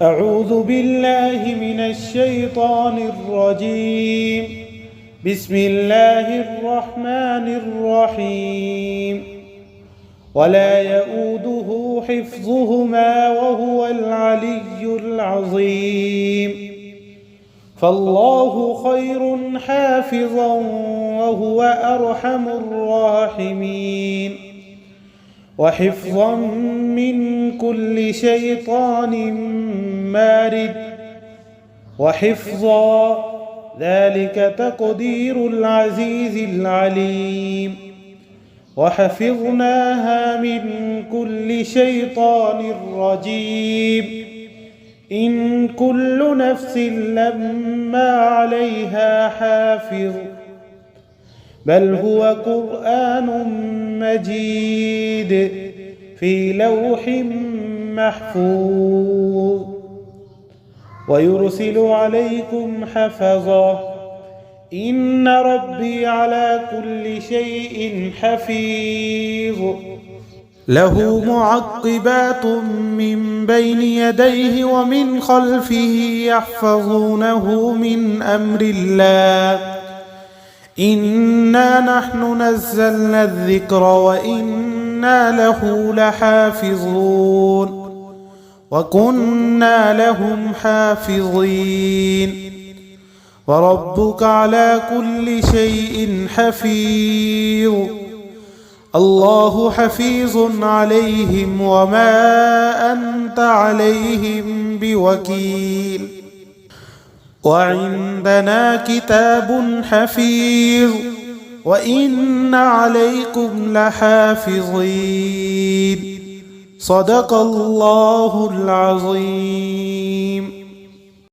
أعوذ بالله من الشيطان الرجيم. بسم الله الرحمن الرحيم. ولا يؤوده حفظهما وهو العلي العظيم. فالله خير حافظا وهو أرحم الراحمين. وحفظا من كل شيطان مارد. وحفظا ذلك تقدير العزيز العليم. وحفظناها من كل شيطان رجيم. إن كل نفس لما عليها حافظ. بل هو قرآن مجيد في لوح محفوظ. ويرسل عليكم حفظا. إن ربي على كل شيء حفيظ. له معقبات من بين يديه ومن خلفه يحفظونه من أمر الله. إنا نحن نزلنا الذكر وإنا له لحافظون. وكنا لهم حافظين. وربك على كل شيء حفيظ. الله حفيظ عليهم وما أنت عليهم بوكيل. وعندنا كتاب حفيظ وإن عليكم لحافظين. صدق الله العظيم.